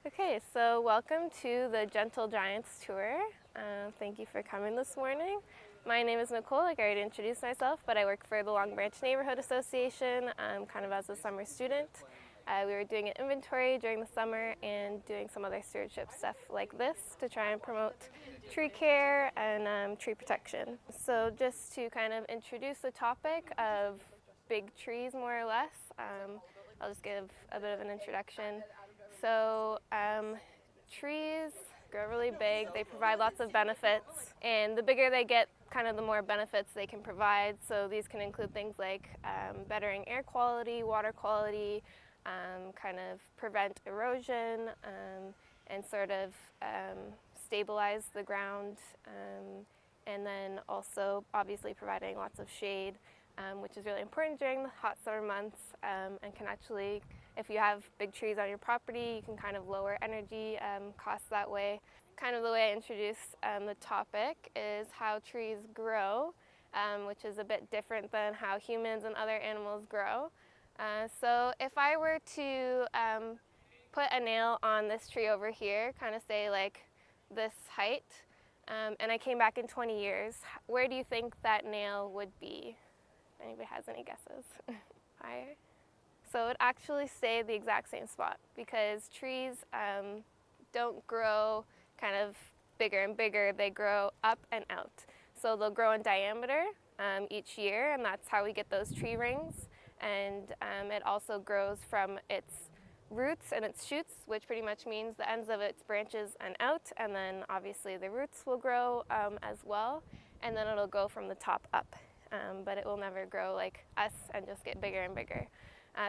Okay, so welcome to the Gentle Giants tour. Thank you for coming this morning. My name is Nicole, like I already introduced myself, but I work for the Long Branch Neighborhood Association, kind of as a summer student. We were doing an inventory during the summer and doing some other stewardship stuff like this to try and promote tree care and tree protection. So just to kind of introduce the topic of big trees more or less, I'll just give a bit of an introduction. So trees grow really big, they provide lots of benefits, and the bigger they get, kind of the more benefits they can provide. So these can include things like bettering air quality, water quality, kind of prevent erosion, and sort of stabilize the ground, and then also obviously providing lots of shade, which is really important during the hot summer months, and can actually, if you have big trees on your property, you can kind of lower energy costs that way. Kind of the way I introduce the topic is how trees grow, which is a bit different than how humans and other animals grow. So if I were to put a nail on this tree over here, kind of say like this height, and I came back in 20 years, where do you think that nail would be? If anybody has any guesses? Higher? So it would actually stay the exact same spot because trees don't grow kind of bigger and bigger, they grow up and out. So they'll grow in diameter each year, and that's how we get those tree rings. And it also grows from its roots and its shoots, which pretty much means the ends of its branches and out, and then obviously the roots will grow as well, and then it'll go from the top up. But it will never grow like us and just get bigger and bigger.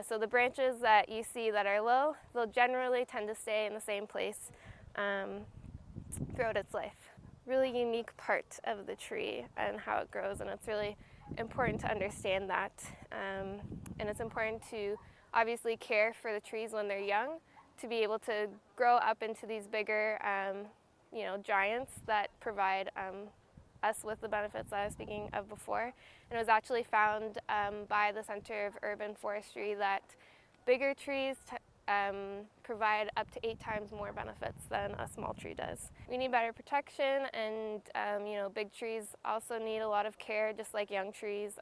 So the branches that you see that are low, they'll generally tend to stay in the same place throughout its life. Really unique part of the tree and how it grows, and it's really important to understand that. And it's important to obviously care for the trees when they're young, to be able to grow up into these bigger giants that provide us with the benefits that I was speaking of before. And it was actually found by the Center of Urban Forestry that bigger trees provide up to 8 times more benefits than a small tree does. We need better protection, and big trees also need a lot of care, just like young trees.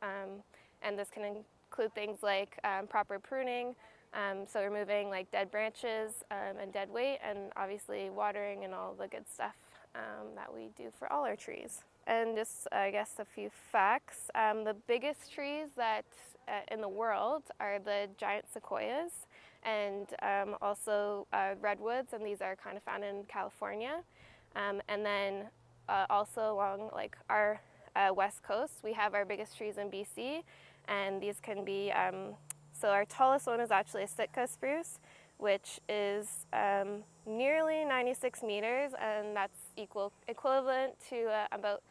And this can include things like proper pruning, so removing like dead branches and dead weight, and obviously watering and all the good stuff that we do for all our trees. And just, I guess, a few facts. The biggest trees that in the world are the giant sequoias, and also redwoods, and these are kind of found in California. And then also along like our west coast, we have our biggest trees in BC, and these can be, so our tallest one is actually a Sitka spruce, which is nearly 96 meters, and that's equivalent to about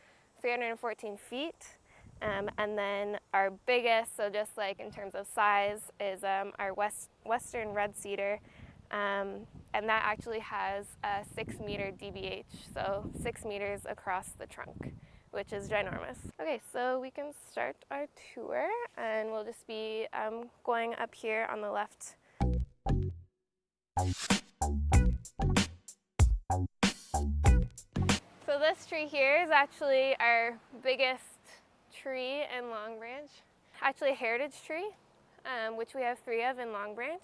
314 feet. And then our biggest, so just like in terms of size, is our western red cedar, and that actually has a 6-meter DBH, so 6 meters across the trunk, which is ginormous. Okay, so we can start our tour, and we'll just be going up here on the left. So this tree here is actually our biggest tree in Long Branch. Actually a heritage tree, which we have 3 of in Long Branch.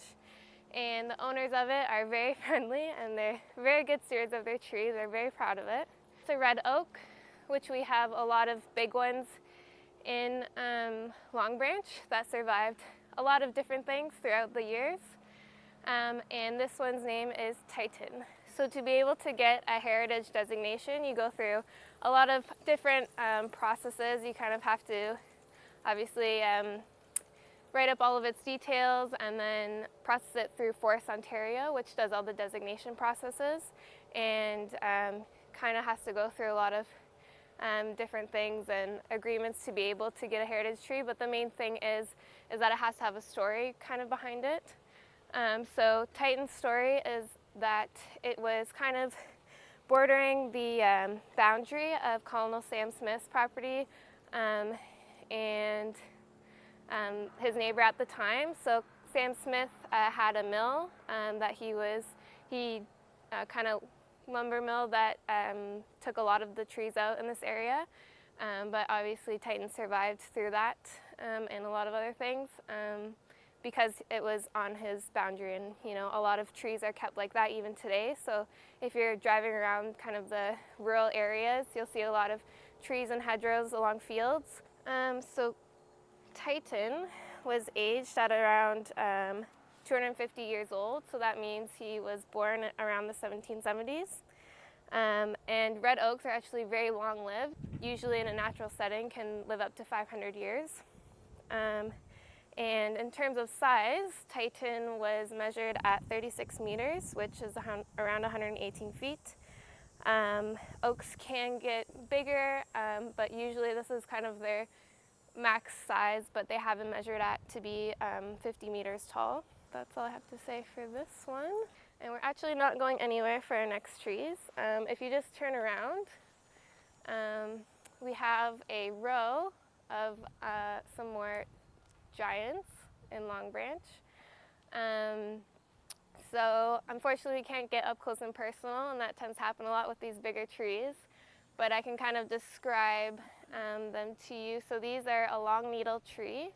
And the owners of it are very friendly, and they're very good stewards of their tree. They're very proud of it. It's a red oak, which we have a lot of big ones in Long Branch that survived a lot of different things throughout the years. And this one's name is Titan. So to be able to get a heritage designation, you go through a lot of different processes. You kind of have to obviously write up all of its details and then process it through Forest Ontario, which does all the designation processes, and kind of has to go through a lot of different things and agreements to be able to get a heritage tree. But the main thing is that it has to have a story kind of behind it. So Titan's story is that it was kind of bordering the boundary of Colonel Sam Smith's property and his neighbor at the time. So Sam Smith had a mill that he kind of lumber mill that took a lot of the trees out in this area. But obviously Titan survived through that and a lot of other things because it was on his boundary, and you know, a lot of trees are kept like that even today. So if you're driving around kind of the rural areas, you'll see a lot of trees and hedgerows along fields. So Titan was aged at around 250 years old, so that means he was born around the 1770s. And red oaks are actually very long-lived. Usually in a natural setting can live up to 500 years. And in terms of size, Titan was measured at 36 meters, which is around 118 feet. Oaks can get bigger, but usually this is kind of their max size, but they have been measured at to be 50 meters tall. That's all I have to say for this one. And we're actually not going anywhere for our next trees. If you just turn around, we have a row of some more giants in Long Branch. So unfortunately we can't get up close and personal, and that tends to happen a lot with these bigger trees, but I can kind of describe them to you. So these are a long needle tree.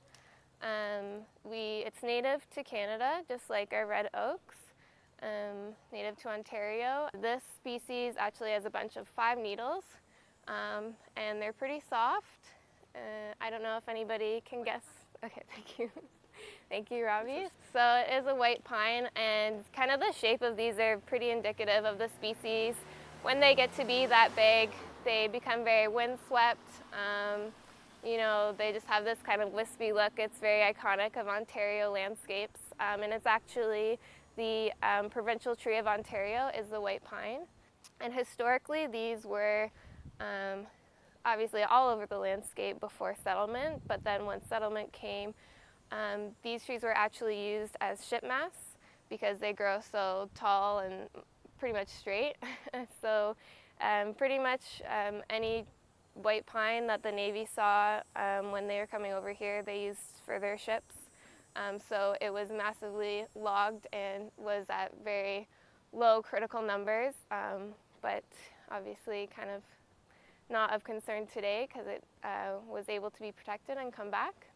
It's native to Canada, just like our red oaks, native to Ontario. This species actually has a bunch of 5 needles, and they're pretty soft. I don't know if anybody can guess. Okay, thank you. Thank you, Robbie. So it is a white pine, and kind of the shape of these are pretty indicative of the species. When they get to be that big, they become very windswept. You know, they just have this kind of wispy look. It's very iconic of Ontario landscapes, and it's actually the provincial tree of Ontario is the white pine. And historically, these were obviously all over the landscape before settlement, but then when settlement came, these trees were actually used as ship masts because they grow so tall and pretty much straight. So pretty much any white pine that the Navy saw when they were coming over here, they used for their ships. So it was massively logged and was at very low critical numbers, but obviously kind of not of concern today because it was able to be protected and come back.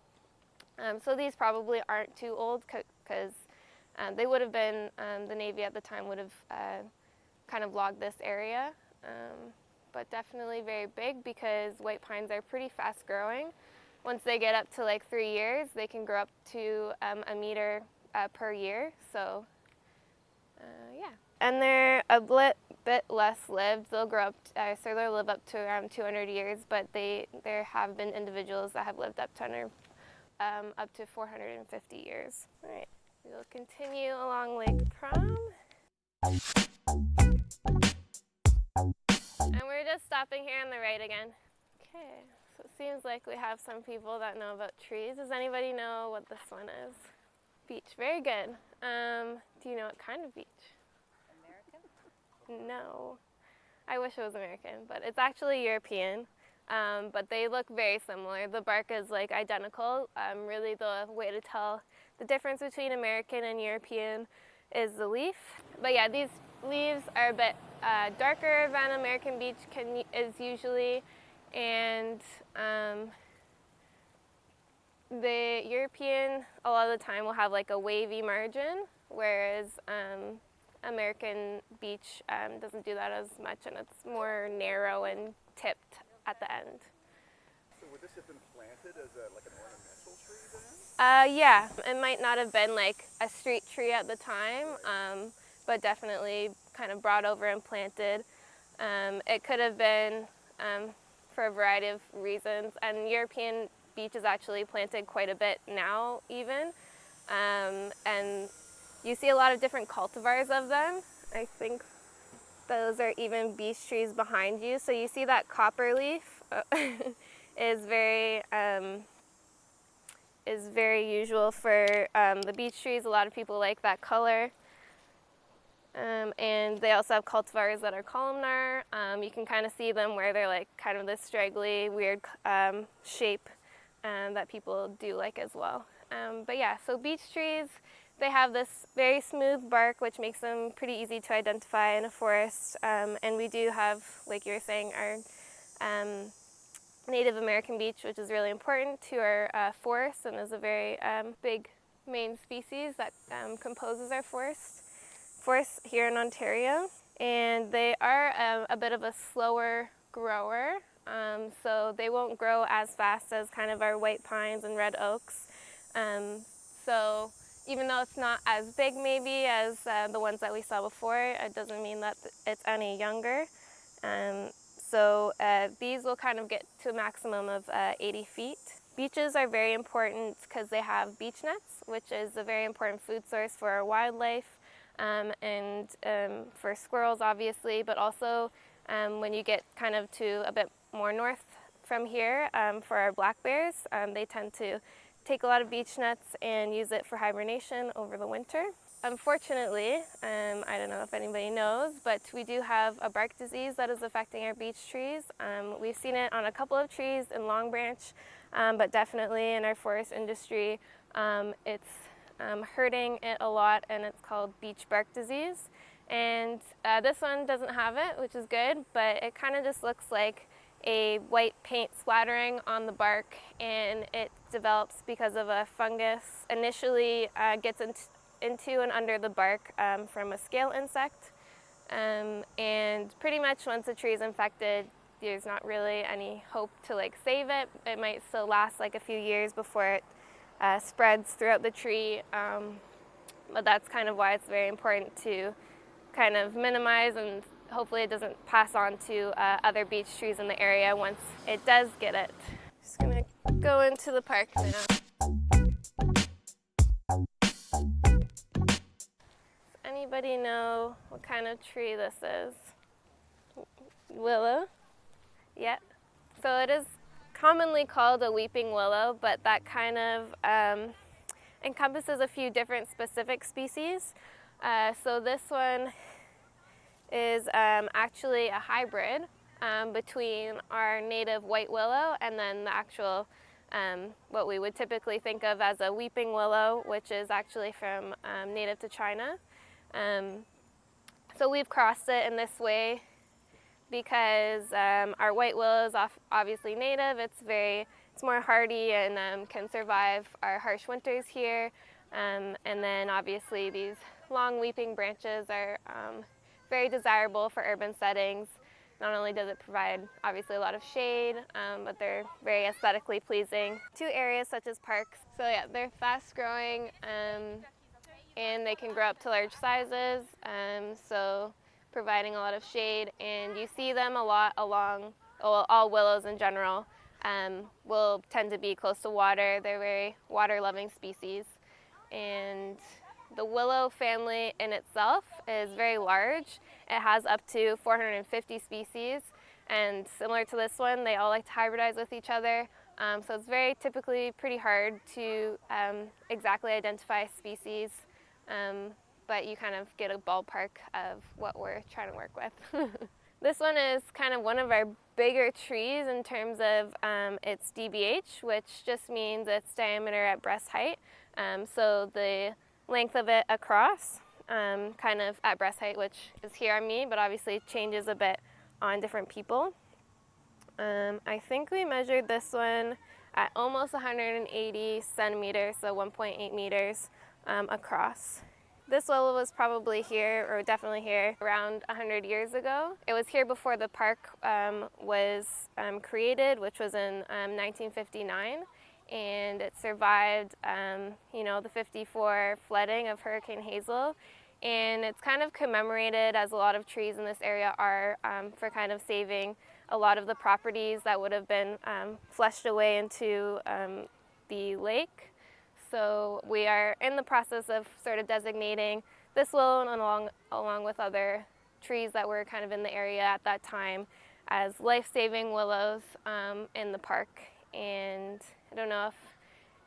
So these probably aren't too old because they would have been, the Navy at the time would have kind of logged this area, but definitely very big because white pines are pretty fast growing. Once they get up to like 3 years, they can grow up to a meter per year, so yeah. And they're a bit less lived. They'll grow up, so they'll live up to around 200 years, but there have been individuals that have lived up to 450 years. All right, we will continue along Lake Prom. And we're just stopping here on the right again. Okay, so it seems like we have some people that know about trees. Does anybody know what this one is? Beech, very good. Do you know what kind of beech? American? No. I wish it was American, but it's actually European. But they look very similar. The bark is like identical. Really the way to tell the difference between American and European is the leaf. But yeah, these leaves are a bit darker than American beech is usually, and the European a lot of the time will have like a wavy margin, whereas American beech doesn't do that as much, and it's more narrow and tipped at the end. So would this have been planted as like an ornamental tree then? Yeah, it might not have been like a street tree at the time, but definitely kind of brought over and planted. It could have been for a variety of reasons, and European beech is actually planted quite a bit now even, and you see a lot of different cultivars of them. I think those are even beech trees behind you. So you see that copper leaf is very usual for the beech trees. A lot of people like that color. And they also have cultivars that are columnar. You can kind of see them where they're like kind of this straggly, weird shape that people do like as well. But yeah, so beech trees, They have this very smooth bark, which makes them pretty easy to identify in a forest. And we do have, like you were saying, our Native American beech, which is really important to our forest and is a very big main species that composes our forests here in Ontario. And they are a bit of a slower grower, so they won't grow as fast as kind of our white pines and red oaks. So even though it's not as big maybe as the ones that we saw before, it doesn't mean that it's any younger. So these will kind of get to a maximum of 80 feet. Beeches are very important because they have beech nuts, which is a very important food source for our wildlife and for squirrels obviously, but also when you get kind of to a bit more north from here for our black bears, they tend to take a lot of beech nuts and use it for hibernation over the winter. Unfortunately, I don't know if anybody knows, but we do have a bark disease that is affecting our beech trees. We've seen it on a couple of trees in Long Branch, but definitely in our forest industry, it's hurting it a lot, and it's called beech bark disease. And this one doesn't have it, which is good, but it kind of just looks like a white paint splattering on the bark, and it develops because of a fungus. Initially gets into and under the bark from a scale insect, and pretty much once a tree is infected, there's not really any hope to like save it. It might still last like a few years before it spreads throughout the tree, but that's kind of why it's very important to kind of minimize, and hopefully it doesn't pass on to other beech trees in the area once it does get it. Just gonna go into the park now. Does anybody know what kind of tree this is? Willow? Yeah. So it is commonly called a weeping willow, but that kind of encompasses a few different specific species. So this one is actually a hybrid between our native white willow and then the actual what we would typically think of as a weeping willow, which is actually from native to China. So we've crossed it in this way because our white willow is obviously native. It's more hardy and can survive our harsh winters here. And then obviously these long weeping branches are very desirable for urban settings. Not only does it provide obviously a lot of shade, but they're very aesthetically pleasing to areas such as parks. So yeah, they're fast growing and they can grow up to large sizes, so providing a lot of shade. And you see them a lot along, well, all willows in general will tend to be close to water. They're very water-loving species. And the willow family in itself is very large. It has up to 450 species, and similar to this one, they all like to hybridize with each other. So it's very typically pretty hard to exactly identify species, but you kind of get a ballpark of what we're trying to work with. This one is kind of one of our bigger trees in terms of its DBH, which just means its diameter at breast height. So the length of it across, kind of at breast height, which is here on me, but obviously changes a bit on different people. I think we measured this one at almost 180 centimeters, so 1.8 meters across. This willow was probably here, or definitely here, around 100 years ago. It was here before the park was created, which was in 1959. And it survived, the '54 flooding of Hurricane Hazel. And it's kind of commemorated, as a lot of trees in this area are, for kind of saving a lot of the properties that would have been flushed away into the lake. So we are in the process of sort of designating this willow and along with other trees that were kind of in the area at that time as life-saving willows in the park. And I don't know if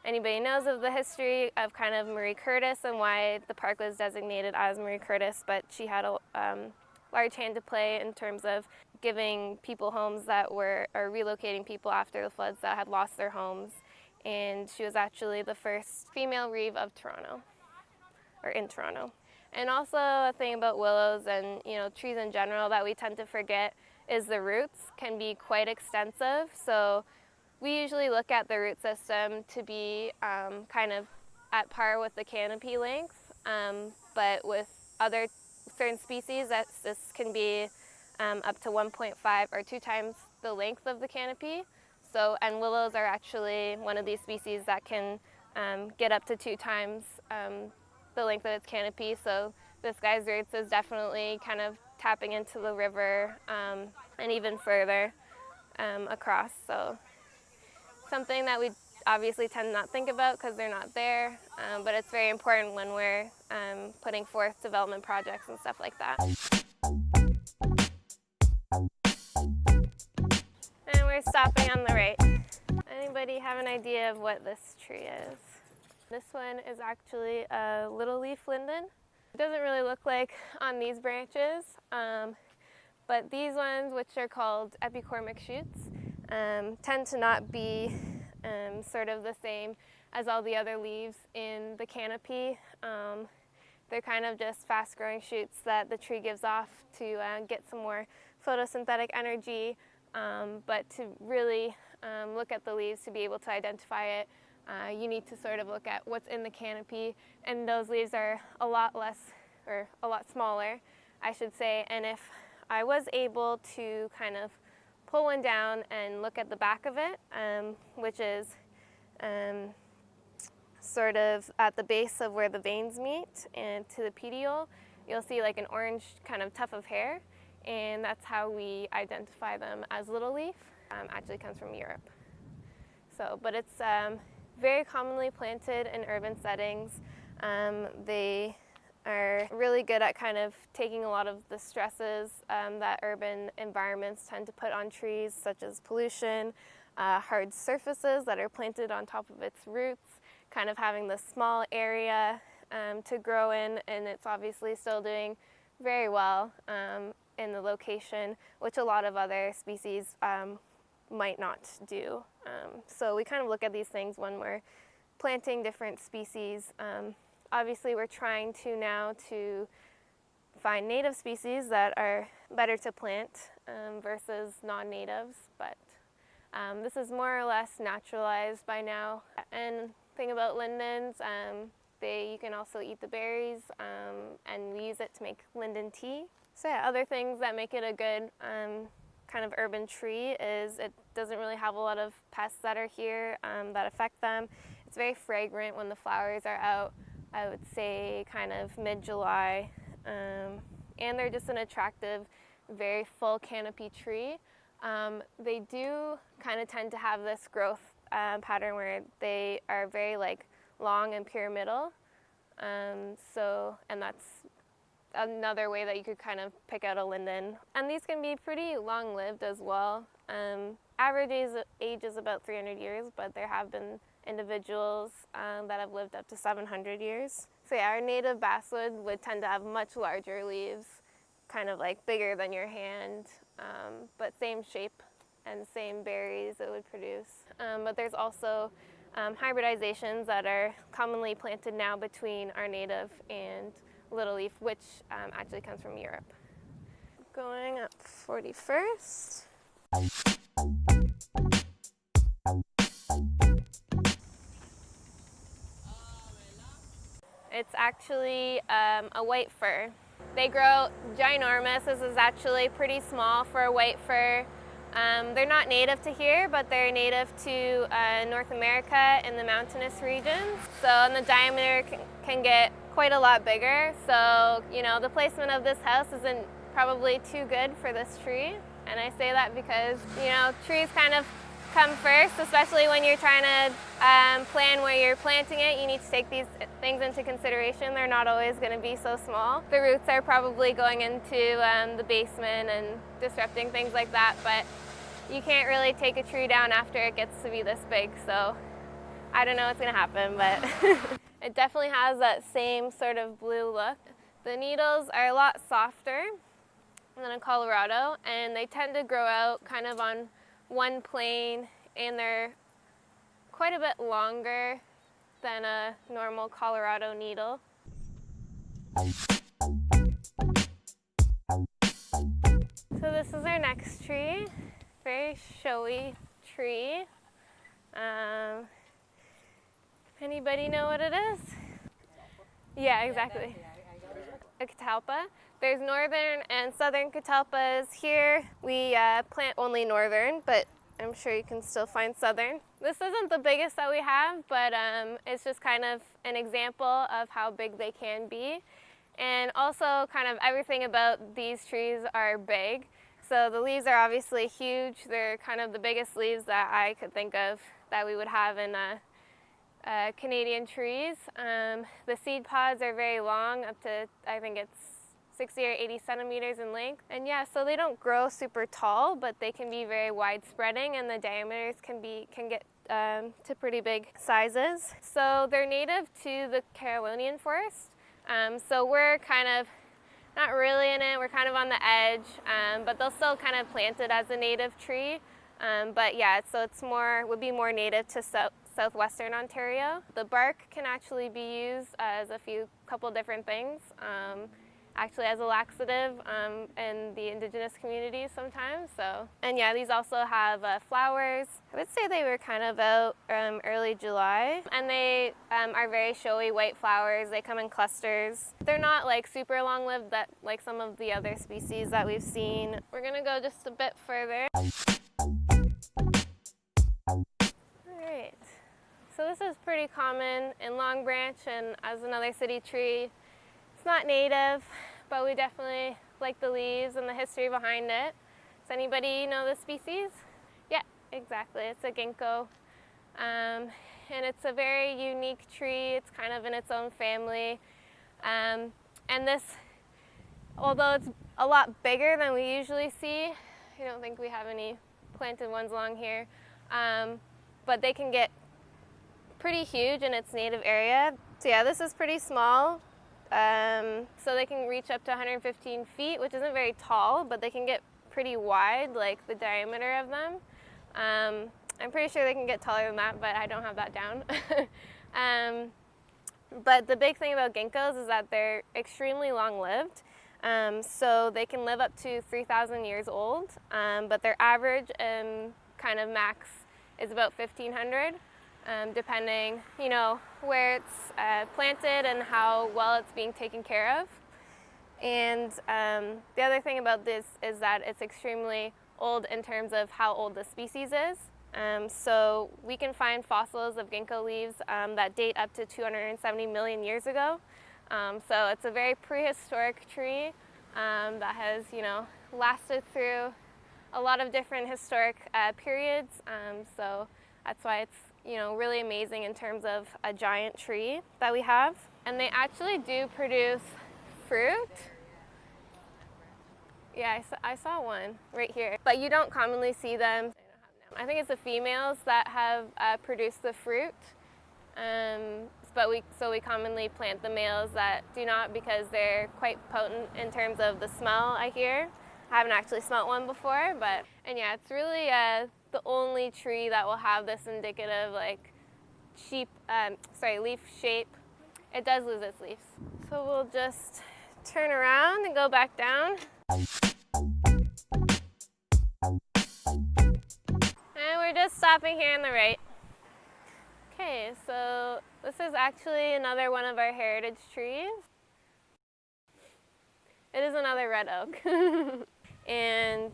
anybody knows of the history of kind of Marie Curtis and why the park was designated as Marie Curtis, but she had a large hand to play in terms of giving people homes or relocating people after the floods that had lost their homes. And she was actually the first female reeve of Toronto. or in Toronto. And also a thing about willows and trees in general that we tend to forget is the roots can be quite extensive. So we usually look at the root system to be kind of at par with the canopy length, but with other certain species this can be up to 1.5 or 2 times the length of the canopy. So, and willows are actually one of these species that can get up to 2 times the length of its canopy. So this guy's roots is definitely kind of tapping into the river and even further across. So something that we obviously tend not to think about because they're not there, but it's very important when we're putting forth development projects and stuff like that. And we're stopping on the right. Anybody have an idea of what this tree is? This one is actually a little leaf linden. It doesn't really look like on these branches, but these ones, which are called Epicormic Shoots, tend to not be sort of the same as all the other leaves in the canopy. They're kind of just fast-growing shoots that the tree gives off to get some more photosynthetic energy, but to really look at the leaves to be able to identify it, you need to sort of look at what's in the canopy, and those leaves are a lot less, or a lot smaller, I should say. And if I was able to kind of pull one down and look at the back of it, which is sort of at the base of where the veins meet and to the petiole, you'll see like an orange kind of tuft of hair, and that's how we identify them as little leaf. Actually comes from Europe. So, but it's very commonly planted in urban settings. They are really good at kind of taking a lot of the stresses that urban environments tend to put on trees, such as pollution, hard surfaces that are planted on top of its roots, kind of having this small area to grow in, and it's obviously still doing very well in the location, which a lot of other species might not do. So we kind of look at these things when we're planting different species. Obviously we're trying to now to find native species that are better to plant versus non-natives, but this is more or less naturalized by now. And thing about lindens, you can also eat the berries, and we use it to make linden tea. So yeah, other things that make it a good kind of urban tree is it doesn't really have a lot of pests that are here that affect them. It's very fragrant when the flowers are out, I would say kind of mid-July, and they're just an attractive, very full canopy tree. They do kind of tend to have this growth pattern where they are very like long and pyramidal, and that's another way that you could kind of pick out a linden. And these can be pretty long-lived as well. Average age is about 300 years, but there have been individuals that have lived up to 700 years. So yeah, our native basswood would tend to have much larger leaves, kind of like bigger than your hand, but same shape and same berries it would produce. But there's also hybridizations that are commonly planted now between our native and little leaf, which actually comes from Europe. Going up 41st. It's actually a white fir. They grow ginormous. This is actually pretty small for a white fir. They're not native to here, but they're native to North America in the mountainous regions. So, and the diameter can get quite a lot bigger. So, the placement of this house isn't probably too good for this tree. And I say that because, trees kind of come first, especially when you're trying to plan where you're planting it. You need to take these things into consideration. They're not always going to be so small. The roots are probably going into the basement and disrupting things like that, but you can't really take a tree down after it gets to be this big, so I don't know what's going to happen, but it definitely has that same sort of blue look. The needles are a lot softer than in Colorado, and they tend to grow out kind of on one plane, and they're quite a bit longer than a normal Colorado needle. So this is our next tree, very showy tree. Anybody know what it is? Yeah, exactly. A catalpa. There's northern and southern catalpas here. We plant only northern, but I'm sure you can still find southern. This isn't the biggest that we have, but it's just kind of an example of how big they can be. And also kind of everything about these trees are big. So the leaves are obviously huge. They're kind of the biggest leaves that I could think of that we would have in Canadian trees. The seed pods are very long, up to, I think it's 60 or 80 centimeters in length. And yeah, so they don't grow super tall, but they can be very widespreading, and the diameters can get to pretty big sizes. So they're native to the Carolinian forest. So we're kind of not really in it, we're kind of on the edge, but they'll still kind of plant it as a native tree. But yeah, so it's would be more native to southwestern Ontario. The bark can actually be used as couple different things. Actually as a laxative in the Indigenous communities sometimes. So, and yeah, these also have flowers. I would say they were kind of out early July, and they are very showy white flowers. They come in clusters. They're not like super long-lived like some of the other species that we've seen. We're gonna go just a bit further. Alright, so this is pretty common in Long Branch and as another city tree. It's not native, but we definitely like the leaves and the history behind it. Does anybody know the species? Yeah, exactly. It's a ginkgo. And it's a very unique tree. It's kind of in its own family. And this, although it's a lot bigger than we usually see, I don't think we have any planted ones along here, but they can get pretty huge in its native area. So yeah, this is pretty small. So they can reach up to 115 feet, which isn't very tall, but they can get pretty wide, like the diameter of them. I'm pretty sure they can get taller than that, but I don't have that down. But the big thing about ginkgos is that they're extremely long-lived. So they can live up to 3,000 years old, but their average kind of max is about 1,500. Depending, where it's planted and how well it's being taken care of. And the other thing about this is that it's extremely old in terms of how old the species is. So we can find fossils of ginkgo leaves that date up to 270 million years ago. So it's a very prehistoric tree that has, lasted through a lot of different historic periods. So that's why it's really amazing in terms of a giant tree that we have. And they actually do produce fruit. Yeah, I saw one right here, but you don't commonly see them. I think it's the females that have produced the fruit, so we commonly plant the males that do not, because they're quite potent in terms of the smell, I hear. I haven't actually smelt one before, and yeah, it's really the only tree that will have this indicative leaf shape. It does lose its leaves. So we'll just turn around and go back down. And we're just stopping here on the right. Okay, so this is actually another one of our heritage trees. It is another red oak. And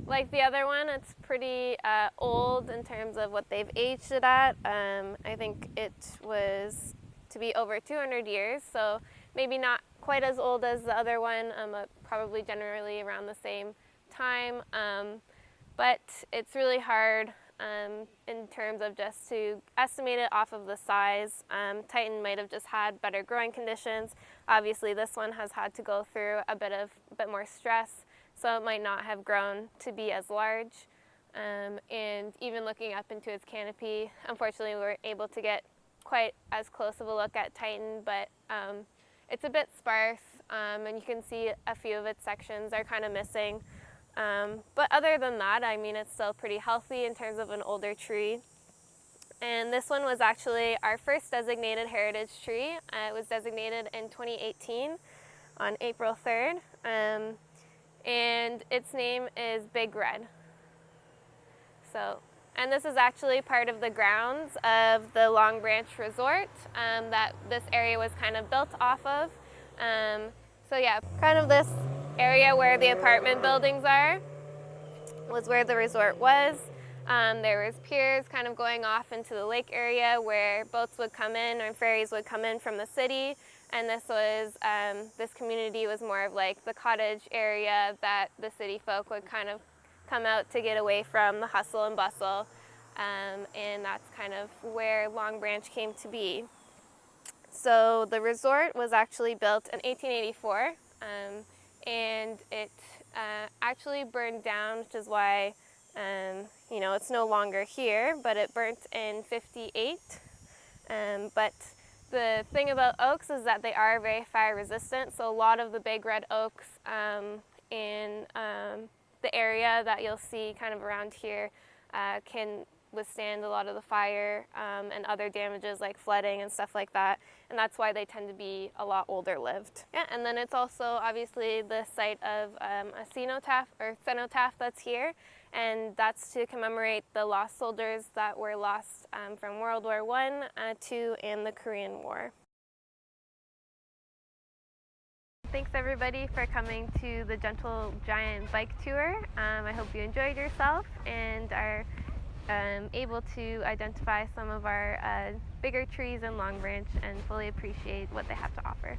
like the other one, it's pretty old in terms of what they've aged it at. I think it was to be over 200 years, so maybe not quite as old as the other one, probably generally around the same time. But it's really hard in terms of just to estimate it off of the size. Titan might have just had better growing conditions. Obviously this one has had to go through a bit more stress, so it might not have grown to be as large. And even looking up into its canopy, unfortunately we weren't able to get quite as close of a look at Titan, but it's a bit sparse, and you can see a few of its sections are kind of missing. But other than that, I mean, it's still pretty healthy in terms of an older tree. And this one was actually our first designated heritage tree. It was designated in 2018 on April 3rd. And its name is Big Red. And this is actually part of the grounds of the Long Branch Resort that this area was kind of built off of. So yeah, kind of this area where the apartment buildings are was where the resort was. There was piers kind of going off into the lake area where boats would come in or ferries would come in from the city. And this community was more of like the cottage area that the city folk would kind of come out to get away from the hustle and bustle. And that's kind of where Long Branch came to be. So the resort was actually built in 1884, and it actually burned down, which is why it's no longer here, but it burnt in 58. But the thing about oaks is that they are very fire resistant, so a lot of the big red oaks in the area that you'll see kind of around here can withstand a lot of the fire and other damages like flooding and stuff like that, and that's why they tend to be a lot older lived. Yeah, and then it's also obviously the site of a cenotaph that's here, and that's to commemorate the lost soldiers that were lost from World War I, II, and the Korean War. Thanks everybody for coming to the Gentle Giant bike tour. I hope you enjoyed yourself and are able to identify some of our bigger trees in Long Branch and fully appreciate what they have to offer.